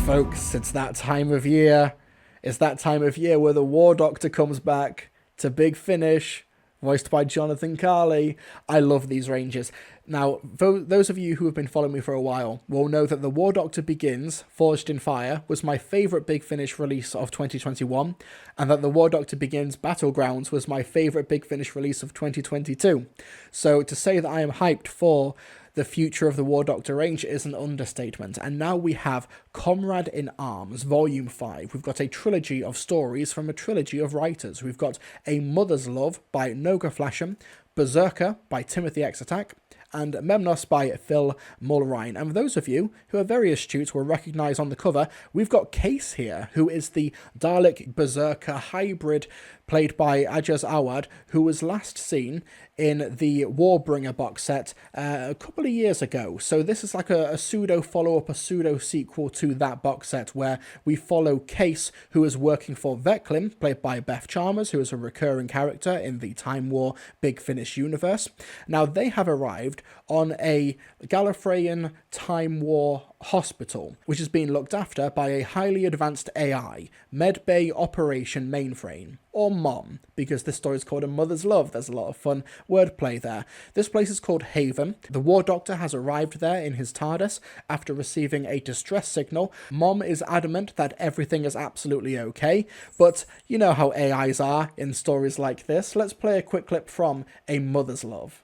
Folks, it's that time of year. It's that time of year where the War Doctor comes back to Big Finish, voiced by Jonathan Carley. I love these ranges. Now, those of you who have been following me for a while will know that The War Doctor Begins, Forged in Fire, was my favourite Big Finish release of 2021, and that The War Doctor Begins Battlegrounds was my favourite Big Finish release of 2022. So to say that I am hyped for the future of the War Doctor range is an understatement. And now we have Comrade in Arms, Volume 5. We've got a trilogy of stories from a trilogy of writers. We've got A Mother's Love by Noga Flasham, Berserker by Timothy Exatak, and Memnos by Phil Mulrine. And for those of you who are very astute will recognise on the cover, we've got Case here, who is the Dalek Berserker hybrid played by Ajaz Awad, who was last seen in the Warbringer box set a couple of years ago. So this is like a pseudo follow-up, a pseudo sequel to that box set, where we follow Case, who is working for Veclin, played by Beth Chalmers, who is a recurring character in the Time War Big Finish universe. Now, they have arrived on a Gallifreyan Time War hospital, which is being looked after by a highly advanced AI, Medbay Operation Mainframe, or MOM, because this story is called A Mother's Love. There's a lot of fun wordplay there. This place is called Haven. The War Doctor has arrived there in his TARDIS after receiving a distress signal. MOM is adamant that everything is absolutely okay, but you know how AIs are in stories like this. Let's play a quick clip from A Mother's Love.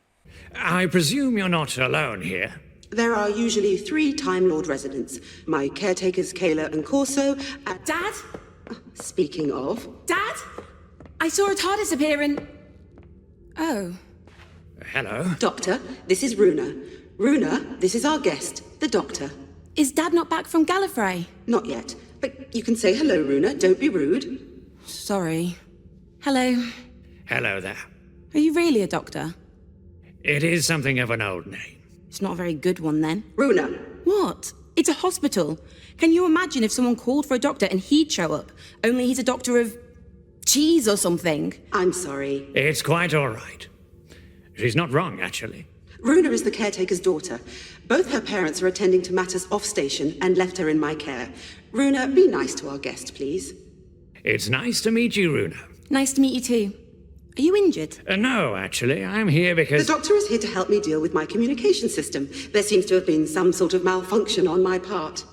I presume you're not alone here. There are usually 3 Time Lord residents. My caretakers, Kayla and Corso, and... Dad? Speaking of... Dad? I saw a TARDIS appear in... Oh. Hello. Doctor, this is Runa. Runa, this is our guest, the Doctor. Is Dad not back from Gallifrey? Not yet, but you can say hello, Runa. Don't be rude. Sorry. Hello. Hello there. Are you really a doctor? It is something of an old name. It's not a very good one, then. Runa. What? It's a hospital. Can you imagine if someone called for a doctor and he'd show up? Only he's a doctor of... cheese or something. I'm sorry. It's quite all right. She's not wrong, actually. Runa is the caretaker's daughter. Both her parents are attending to matters off-station and left her in my care. Runa, be nice to our guest, please. It's nice to meet you, Runa. Nice to meet you too. Are you injured? No, actually, I'm here because... The Doctor is here to help me deal with my communication system. There seems to have been some sort of malfunction on my part.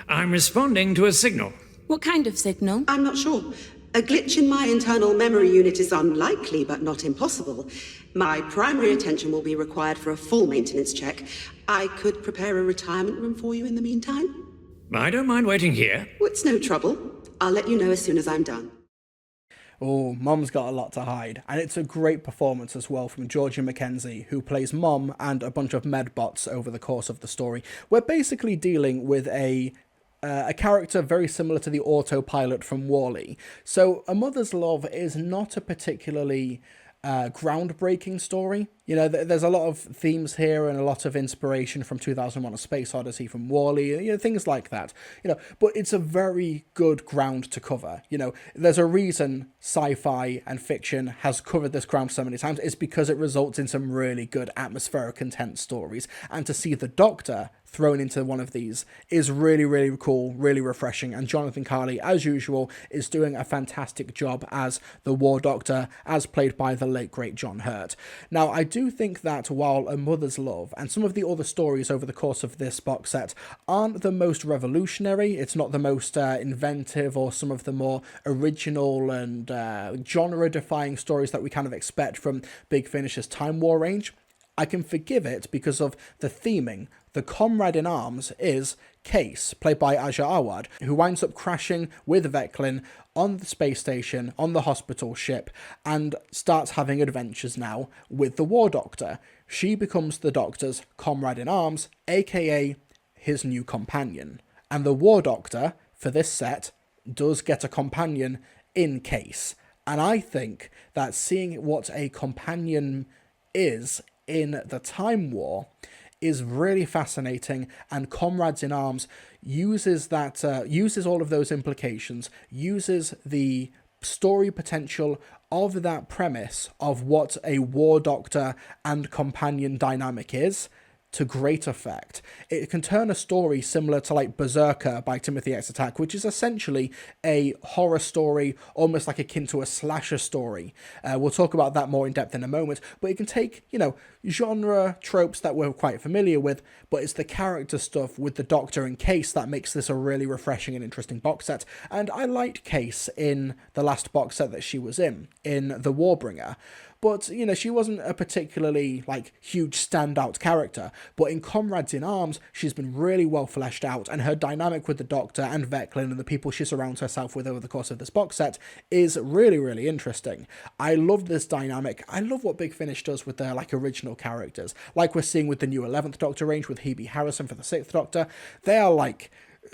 I'm responding to a signal. What kind of signal? I'm not sure. A glitch in my internal memory unit is unlikely, but not impossible. My primary attention will be required for a full maintenance check. I could prepare a retirement room for you in the meantime. I don't mind waiting here. Oh, it's no trouble. I'll let you know as soon as I'm done. Oh, Mom's got a lot to hide. And it's a great performance as well from Georgia Mackenzie, who plays Mom and a bunch of medbots over the course of the story. We're basically dealing with a character very similar to the autopilot from Wall-E. So A Mother's Love is not a particularly groundbreaking story. You know, there's a lot of themes here and a lot of inspiration from 2001: A Space Odyssey, from Wall-E, you know, things like that. You know, but it's a very good ground to cover. You know, there's a reason sci-fi and fiction has covered this ground so many times. It's because it results in some really good atmospheric, intense stories. And to see the Doctor thrown into one of these is really, really cool, really refreshing. And Jonathan Carley, as usual, is doing a fantastic job as the War Doctor, as played by the late, great John Hurt. Now, I do think that while A Mother's Love and some of the other stories over the course of this box set aren't the most revolutionary, it's not the most inventive or some of the more original and genre-defying stories that we kind of expect from Big Finish's Time War range, I can forgive it because of the theming. The Comrade in Arms is Case, played by Aja Awad, who winds up crashing with Veclin on the space station, on the hospital ship, and starts having adventures now with the War Doctor. She becomes the Doctor's Comrade in Arms, aka his new companion. And the War Doctor, for this set, does get a companion in Case. And I think that seeing what a companion is in the Time War is really fascinating, and Comrades in Arms uses that, uses all of those implications, uses the story potential of that premise of what a War Doctor and companion dynamic is, to great effect. It can turn a story similar to like Berserker by Timothy X. Attack, which is essentially a horror story, almost like akin to a slasher story. We'll talk about that more in depth in a moment, but it can take, genre tropes that we're quite familiar with, but it's the character stuff with the Doctor and Case that makes this a really refreshing and interesting box set. And I liked Case in the last box set that she was in The Warbringer. But, she wasn't a particularly, huge standout character. But in Comrades in Arms, she's been really well fleshed out, and her dynamic with the Doctor and Veclin and the people she surrounds herself with over the course of this box set is really, really interesting. I love this dynamic. I love what Big Finish does with their, original characters. Like we're seeing with the new 11th Doctor range with Hebe Harrison for the 6th Doctor. They are,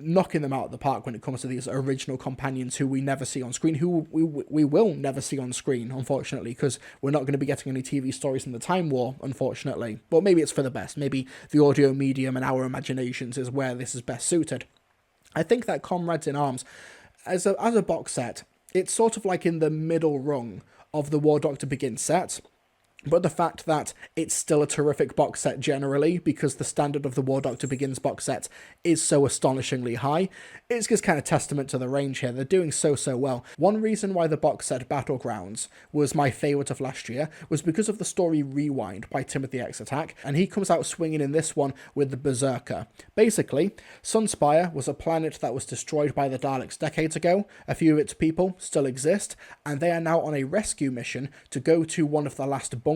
knocking them out of the park when it comes to these original companions who we never see on screen, who we will never see on screen, unfortunately, because we're not going to be getting any TV stories in the Time War, unfortunately. But maybe it's for the best. Maybe the audio medium and our imaginations is where this is best suited. I think that Comrades in Arms, as a box set, it's sort of like in the middle rung of the War Doctor Begins set. But the fact that it's still a terrific box set generally, because the standard of the War Doctor Begins box set is so astonishingly high, it's just kind of testament to the range here. They're doing so well. One reason why the box set Battlegrounds was my favourite of last year was because of the story Rewind by Timothy X. Attack, and he comes out swinging in this one with the Berserker. Basically, Sunspire was a planet that was destroyed by the Daleks decades ago. A few of its people still exist, and they are now on a rescue mission to go to one of the last bunkers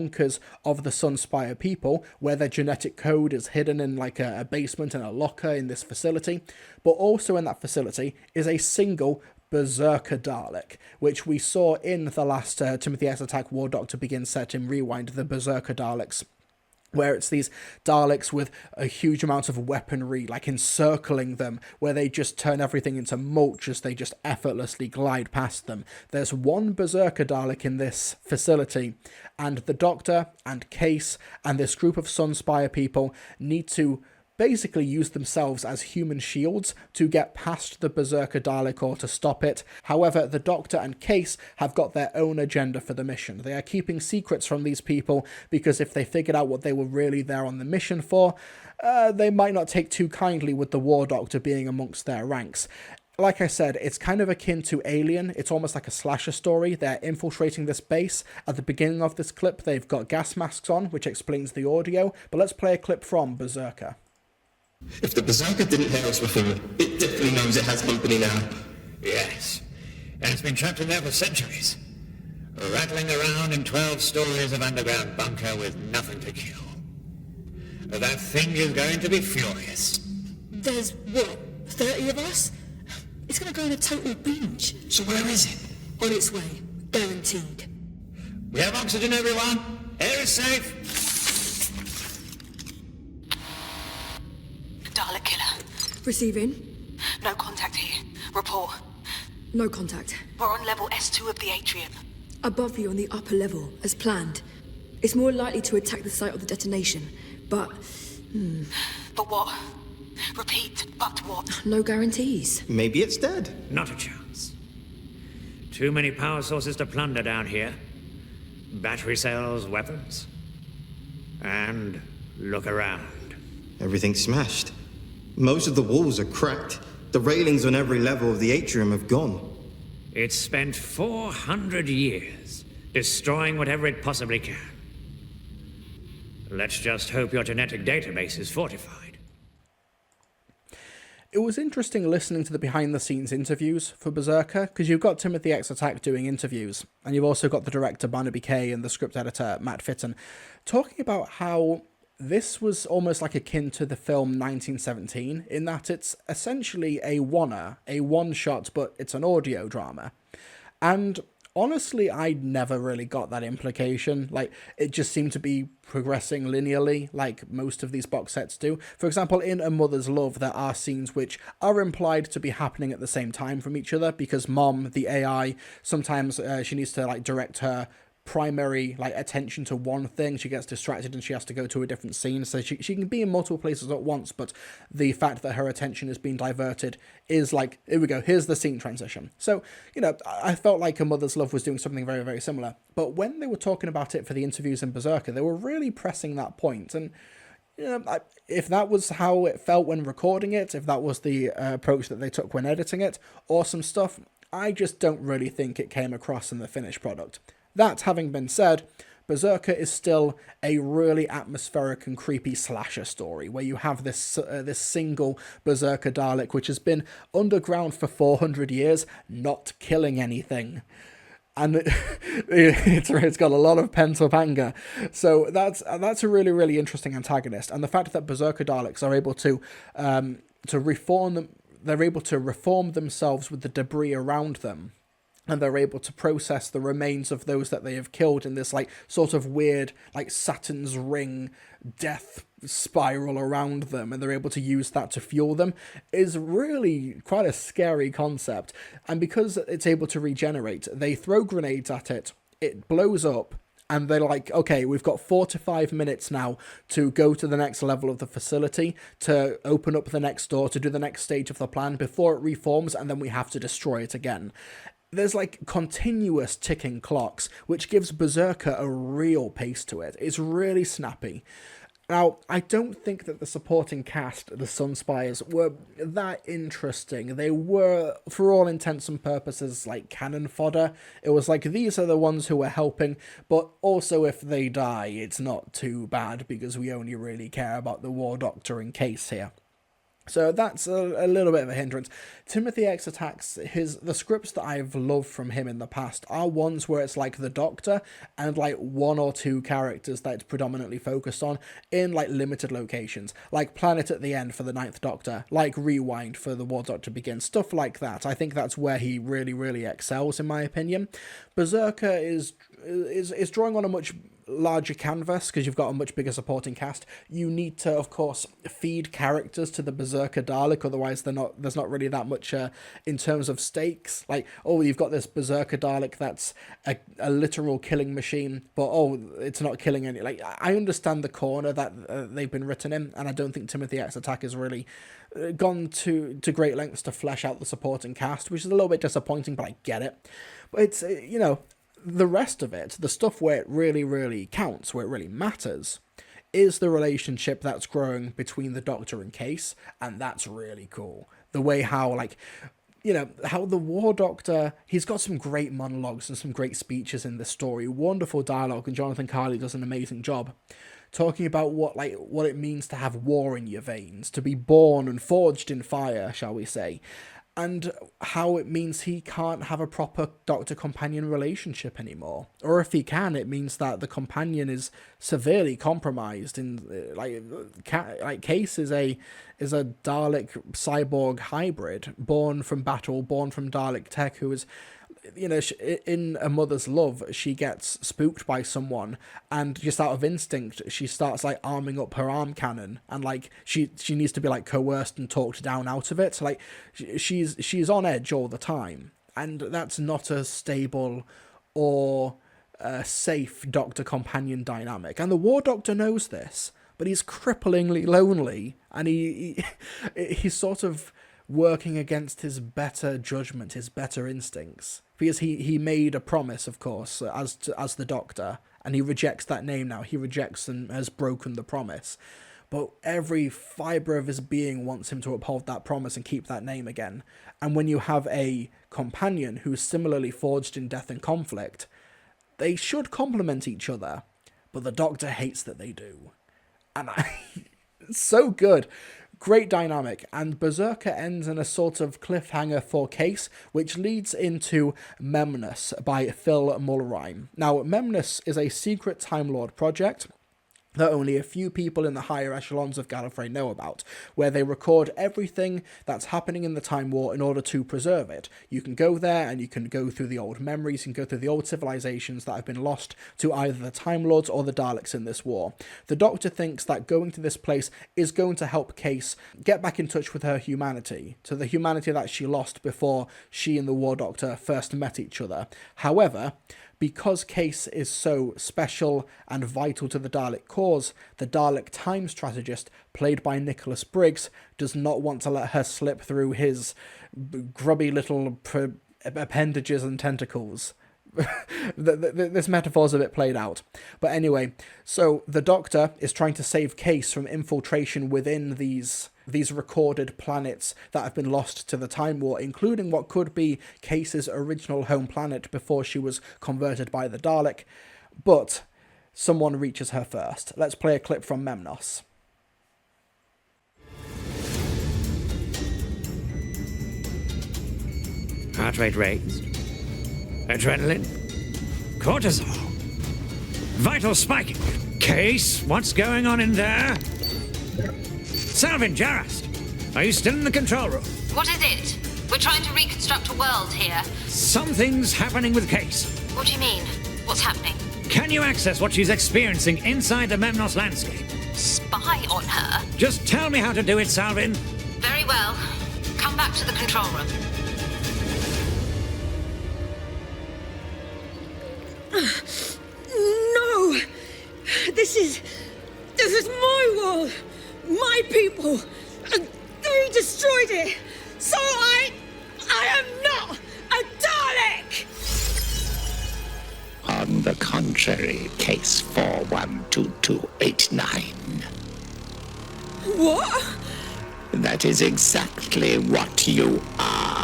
of the Sunspire people, where their genetic code is hidden in a basement and a locker in this facility. But also in that facility is a single Berserker Dalek, which we saw in the last Timothy X. Attack War Doctor Begins set in Rewind, the Berserker Daleks, where it's these Daleks with a huge amount of weaponry, encircling them, where they just turn everything into mulch as they just effortlessly glide past them. There's one Berserker Dalek in this facility, and the Doctor and Case and this group of Sunspire people need to basically use themselves as human shields to get past the Berserker Dalek or to stop it. However, the Doctor and Case have got their own agenda for the mission. They are keeping secrets from these people because if they figured out what they were really there on the mission for, they might not take too kindly with the War Doctor being amongst their ranks. Like I said, it's kind of akin to Alien. It's almost like a slasher story. They're infiltrating this base. At the beginning of this clip, they've got gas masks on, which explains the audio. But let's play a clip from Berserker. If the Berserker didn't hear us before, it definitely knows it has company now. Yes, and it's been trapped in there for centuries, rattling around in 12 stories of underground bunker with nothing to kill. That thing is going to be furious. There's, 30 of us? It's going to go in a total binge. So where is it? On its way, guaranteed. We have oxygen, everyone. Air is safe. Dalek killer. Receiving. No contact here. Report. No contact. We're on level S2 of the atrium. Above you on the upper level, as planned. It's more likely to attack the site of the detonation, but... But what? Repeat, but what? No guarantees. Maybe it's dead. Not a chance. Too many power sources to plunder down here. Battery cells, weapons. And look around. Everything's smashed. Most of the walls are cracked. The railings on every level of the atrium have gone. It's spent 400 years destroying whatever it possibly can. Let's just hope your genetic database is fortified. It was interesting listening to the behind-the-scenes interviews for Berserker, because you've got Timothy X. Attack doing interviews, and you've also got the director Barnaby Kay and the script editor Matt Fitton talking about how this was almost akin to the film 1917, in that it's essentially a one-shot, but it's an audio drama. And honestly, I never really got that implication. It just seemed to be progressing linearly, like most of these box sets do. For example, in A Mother's Love, there are scenes which are implied to be happening at the same time from each other, because Mom, the AI, sometimes she needs to direct her primary attention to one thing. She gets distracted and she has to go to a different scene, so she can be in multiple places at once, but the fact that her attention is being diverted is here we go, here's the scene transition. So I felt like A Mother's Love was doing something very, very similar, but when they were talking about it for the interviews in Berserker, they were really pressing that point. And if that was how it felt when recording it, if that was the approach that they took when editing it, awesome stuff. I just don't really think it came across in the finished product. That having been said, Berserker is still a really atmospheric and creepy slasher story where you have this single Berserker Dalek which has been underground for 400 years, not killing anything. And it's got a lot of pent-up anger. So that's a really, really interesting antagonist. And the fact that Berserker Daleks are able to reform them, they're able to reform themselves with the debris around them, and they're able to process the remains of those that they have killed in this, like, sort of weird, like, Saturn's ring death spiral around them, and they're able to use that to fuel them, is really quite a scary concept. And because it's able to regenerate, they throw grenades at it, it blows up, and they're like, okay, we've got 4 to 5 minutes now to go to the next level of the facility, to open up the next door, to do the next stage of the plan before it reforms, and then we have to destroy it again. There's like continuous ticking clocks, which gives Berserker a real pace to it. It's really snappy. Now, I don't think that the supporting cast, the Sunspires, were that interesting. They were, for all intents and purposes, like cannon fodder. It was like, these are the ones who are helping, but also if they die, it's not too bad, because we only really care about the War Doctor and Case here. So that's a little bit of a hindrance. Timothy X Attacks, the scripts that I've loved from him in the past are ones where it's like the Doctor and like 1 or 2 characters that it's predominantly focused on in like limited locations, like Planet at the End for the 9th Doctor, like Rewind for the War Doctor Begins, stuff like that. I think that's where he really, really excels, in my opinion. Berserker is drawing on a much larger canvas because you've got a much bigger supporting cast. You need to, of course, feed characters to the Berserker Dalek, otherwise there's not really that much in terms of stakes. Like, oh, you've got this Berserker Dalek that's a literal killing machine, but oh, it's not killing any. Like, I understand the corner that they've been written in, and I don't think Timothy X Attack has really gone to great lengths to flesh out the supporting cast, which is a little bit disappointing, but I get it. But it's, the rest of it, the stuff where it really, really counts, where it really matters, is the relationship that's growing between the Doctor and Case, and that's really cool. The way how, like, how the War Doctor, he's got some great monologues and some great speeches in this story, wonderful dialogue, and Jonathan Carley does an amazing job talking about what it means to have war in your veins, to be born and forged in fire, shall we say. And how it means he can't have a proper Doctor-companion relationship anymore. Or if he can, it means that the companion is severely compromised. Case is a Dalek cyborg hybrid, born from battle, born from Dalek tech, who is, in A Mother's Love, she gets spooked by someone, and just out of instinct, she starts like arming up her arm cannon, and like she needs to be like coerced and talked down out of it. So, like, she's on edge all the time, and that's not a stable or safe Doctor companion dynamic. And the War Doctor knows this, but he's cripplingly lonely, and he's sort of working against his better judgment, his better instincts, because he made a promise, of course, as the Doctor, and he rejects that name now. He rejects and has broken the promise, but every fibre of his being wants him to uphold that promise and keep that name again. And when you have a companion who's similarly forged in death and conflict, they should complement each other, but the Doctor hates that they do. And it's so good. Great dynamic, and Berserker ends in a sort of cliffhanger for Case, which leads into Memnus by Phil Mulrein. Now, Memnus is a secret Time Lord project that only a few people in the higher echelons of Gallifrey know about, where they record everything that's happening in the Time War in order to preserve it. You can go there and you can go through the old memories, you can go through the old civilizations that have been lost to either the Time Lords or the Daleks in this war. The Doctor thinks that going to this place is going to help Case get back in touch with her humanity, to the humanity that she lost before she and the War Doctor first met each other. However, because Case is so special and vital to the Dalek cause, the Dalek time strategist, played by Nicholas Briggs, does not want to let her slip through his grubby little appendages and tentacles. this metaphor's a bit played out. But anyway, so the Doctor is trying to save Case from infiltration within these recorded planets that have been lost to the Time War, including what could be Case's original home planet before she was converted by the Dalek. But someone reaches her first. Let's play a clip from Memnos. Heart rate raised. Adrenaline. Cortisol. Vital spiking. Case, what's going on in there? Salvin, Jarast, are you still in the control room? What is it? We're trying to reconstruct a world here. Something's happening with Case. What do you mean? What's happening? Can you access what she's experiencing inside the Memnos landscape? Spy on her? Just tell me how to do it, Salvin. Very well. Come back to the control room. No! This is my world! My people! And they destroyed it! So I am not a Dalek! On the contrary, case 412289. What? That is exactly what you are.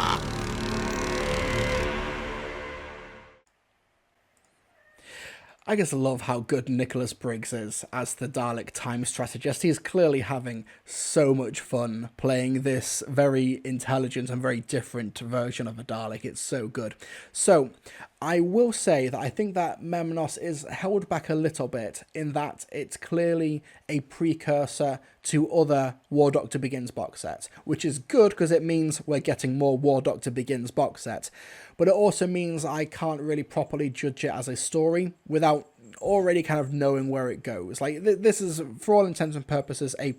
I just love how good Nicholas Briggs is as the Dalek time strategist. He's clearly having so much fun playing this very intelligent and very different version of a Dalek. It's so good. So, I will say that I think that Memnos is held back a little bit in that it's clearly a precursor to other War Doctor Begins box sets, which is good because it means we're getting more War Doctor Begins box sets. But it also means I can't really properly judge it as a story without already kind of knowing where it goes. Like, this is, for all intents and purposes, it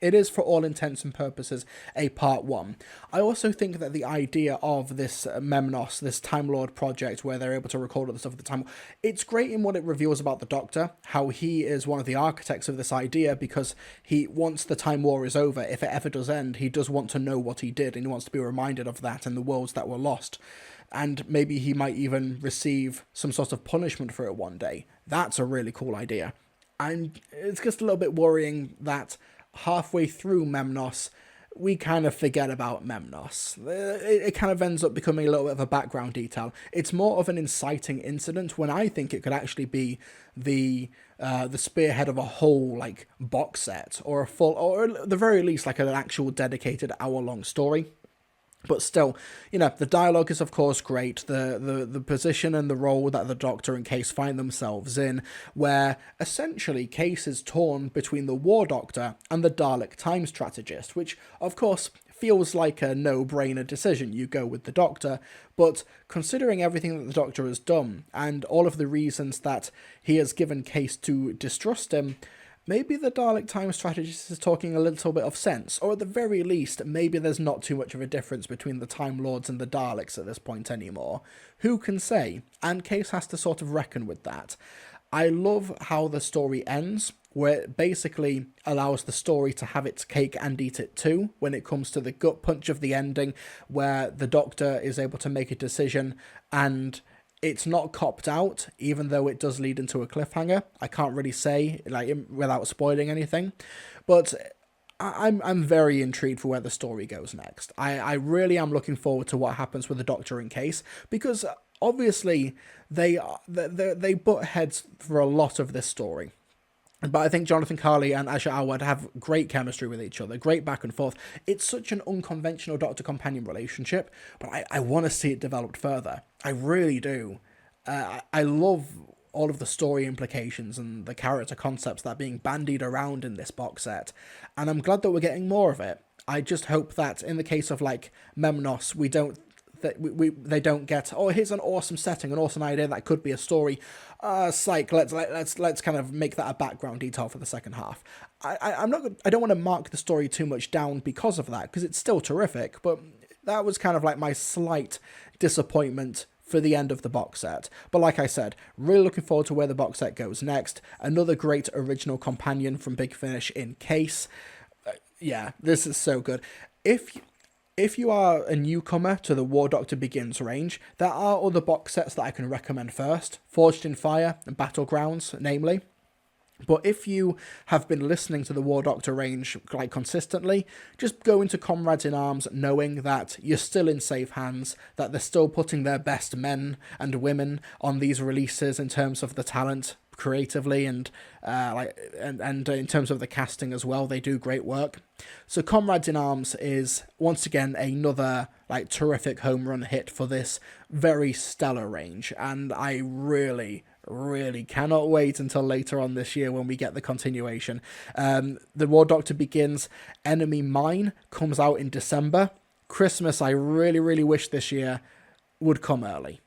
is for all intents and purposes a part one. I also think that the idea of this Memnos, this Time Lord project, where they're able to record all the stuff at the time, it's great in what it reveals about the Doctor, how he is one of the architects of this idea, because he, once the Time War is over, if it ever does end, he does want to know what he did, and he wants to be reminded of that and the worlds that were lost. And maybe he might even receive some sort of punishment for it one day. That's a really cool idea. And it's just a little bit worrying that halfway through Memnos, we kind of forget about Memnos. It kind of ends up becoming a little bit of a background detail. It's more of an inciting incident when I think it could actually be the spearhead of a whole like box set or a full, or at the very least like an actual dedicated hour-long story. But still, you know, the dialogue is of course great, the position and the role that the Doctor and Case find themselves in, where essentially Case is torn between the War Doctor and the Dalek time strategist, which of course feels like a no-brainer decision. You go with the Doctor, but considering everything that the Doctor has done and all of the reasons that he has given Case to distrust him, maybe the Dalek time strategist is talking a little bit of sense, or at the very least, maybe there's not too much of a difference between the Time Lords and the Daleks at this point anymore. Who can say? And Case has to sort of reckon with that. I love how the story ends, where it basically allows the story to have its cake and eat it too, when it comes to the gut punch of the ending, where the Doctor is able to make a decision and it's not copped out, even though it does lead into a cliffhanger. I can't really say, like, without spoiling anything, but I'm very intrigued for where the story goes next. I really am looking forward to what happens with the Doctor and Case, because obviously they butt heads for a lot of this story. But I think Jonathan Carley and Asha Awad have great chemistry with each other, great back and forth. It's such an unconventional Doctor-companion relationship, but I want to see it developed further. I really do. I love all of the story implications and the character concepts that are being bandied around in this box set, and I'm glad that we're getting more of it. I just hope that in the case of, like, Memnos, they don't get, oh, here's an awesome setting, an awesome idea that could be a story. Psych, let's kind of make that a background detail for the second half. I don't want to mark the story too much down because of that, because it's still terrific, but that was kind of like my slight disappointment for the end of the box set. But like I said, really looking forward to where the box set goes next. Another great original companion from Big Finish in Case. Yeah, this is so good. If if you are a newcomer to the War Doctor Begins range, there are other box sets that I can recommend first, Forged in Fire and Battlegrounds, namely. But if you have been listening to the War Doctor range like consistently, just go into Comrades in Arms knowing that you're still in safe hands, that they're still putting their best men and women on these releases in terms of the talent creatively and in terms of the casting as well. They do great work. So Comrades in Arms is once again another terrific home run hit for this very stellar range, and I really cannot wait until later on this year when we get the continuation. The War Doctor Begins Enemy Mine comes out in December. Christmas, I really wish this year would come early.